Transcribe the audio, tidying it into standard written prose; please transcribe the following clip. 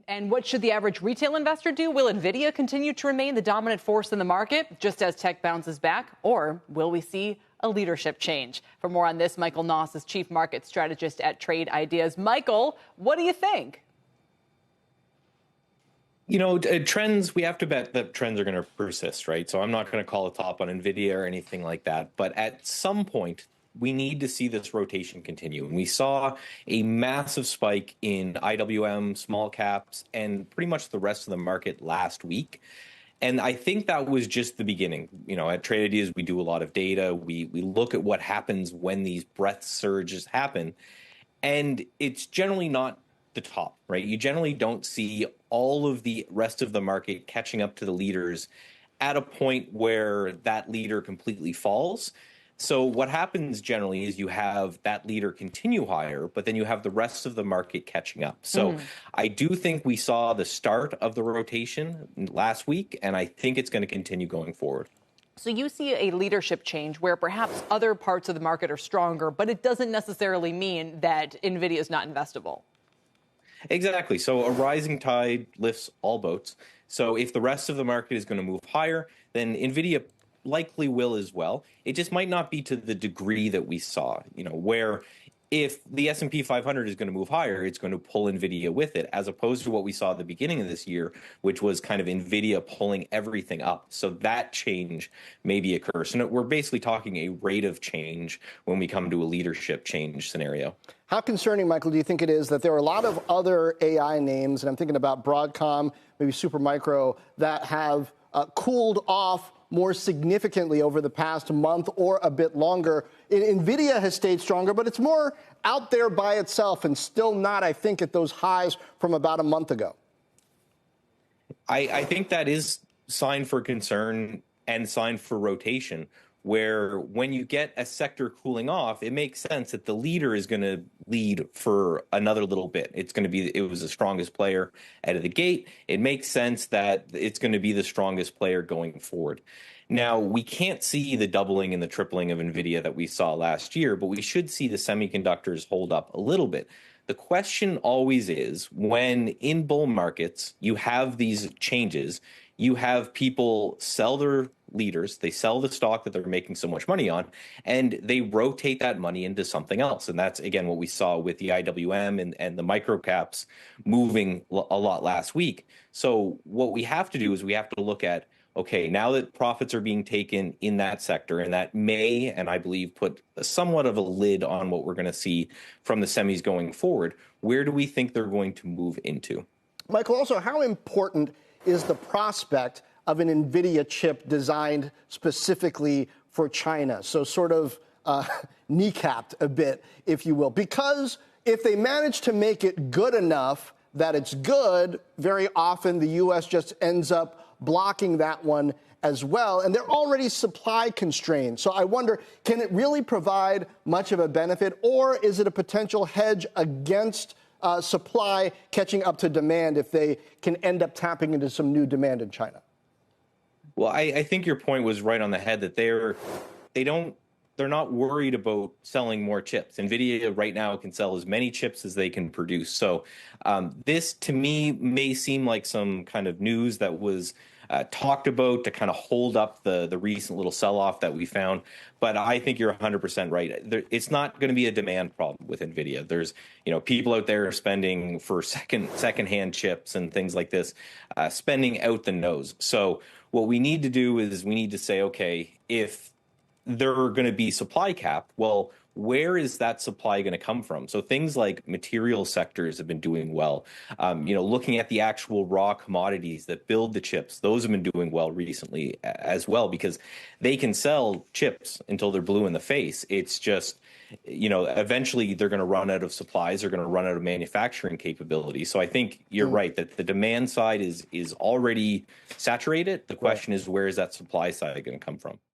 And what should the average retail investor do? Will Nvidia continue to remain the dominant force in the market just as tech bounces back? Or will we see a leadership change? For more on this, Michael Nauss is chief market strategist at Trade-Ideas. Michael, what do you think? You know, trends, we have to bet that trends are going to persist, right? So I'm not going to call a top on Nvidia or anything like that. But at some point, we need to see this rotation continue. And we saw a massive spike in IWM, small caps, and pretty much the rest of the market last week. And I think that was just the beginning. You know, at Trade-Ideas, we do a lot of data. We look at what happens when these breadth surges happen. And it's generally not the top, right? You generally don't see all of the rest of the market catching up to the leaders at a point where that leader completely falls. So what happens generally is you have that leader continue higher, but then you have the rest of the market catching up. So I do think we saw the start of the rotation last week, and I think it's going to continue going forward. So you see a leadership change where perhaps other parts of the market are stronger, but it doesn't necessarily mean that Nvidia is not investable. Exactly. So a rising tide lifts all boats. So if the rest of the market is going to move higher, then Nvidia likely will as well. It just might not be to the degree that we saw, you know, where if the S&P 500 is going to move higher, it's going to pull Nvidia with it, as opposed to what we saw at the beginning of this year, which was kind of Nvidia pulling everything up. So that change maybe occurs. So we're basically talking a rate of change when we come to a leadership change scenario. How concerning, Michael, do you think it is that there are a lot of other AI names, and I'm thinking about Broadcom, maybe Supermicro, that have cooled off more significantly over the past month or a bit longer? Nvidia has stayed stronger, but it's more out there by itself and still not, I think, at those highs from about a month ago. I think that is sign for concern and sign for rotation, where when you get a sector cooling off, it makes sense that the leader is going to lead for another little bit. It's going to be, it was the strongest player out of the gate. It makes sense that it's going to be the strongest player going forward. Now, we can't see the doubling and the tripling of Nvidia that we saw last year, but we should see the semiconductors hold up a little bit. The question always is, when in bull markets, you have these changes, you have people sell their leaders, they sell the stock that they're making so much money on, and they rotate that money into something else. And that's, again, what we saw with the IWM and the micro caps moving a lot last week. So what we have to do is we have to look at, okay, now that profits are being taken in that sector, and that may, and I believe, put somewhat of a lid on what we're going to see from the semis going forward, where do we think they're going to move into? Michael, also, how important is the prospect of an NVIDIA chip designed specifically for China? So sort of kneecapped a bit, if you will. Because if they manage to make it good enough that it's good, very often the U.S. just ends up blocking that one as well. And they're already supply constrained. So I wonder, can it really provide much of a benefit, or is it a potential hedge against supply catching up to demand if they can end up tapping into some new demand in China? Well, I think your point was right on the head, that they're not worried about selling more chips. NVIDIA right now can sell as many chips as they can produce. So this, to me, may seem like some kind of news that was talked about to kind of hold up the recent little sell-off that we found. But I think you're 100% right. It's not going to be a demand problem with NVIDIA. There's, you know, people out there spending for secondhand chips and things like this, spending out the nose. So what we need to do is we need to say, okay, if there are going to be supply cap, well, where is that supply going to come from? So things like material sectors have been doing well. You know, looking at the actual raw commodities that build the chips, those have been doing well recently as well, because they can sell chips until they're blue in the face. It's just, you know, eventually they're going to run out of supplies, they're going to run out of manufacturing capability. So I think you're right that the demand side is already saturated. The question is, where is that supply side going to come from?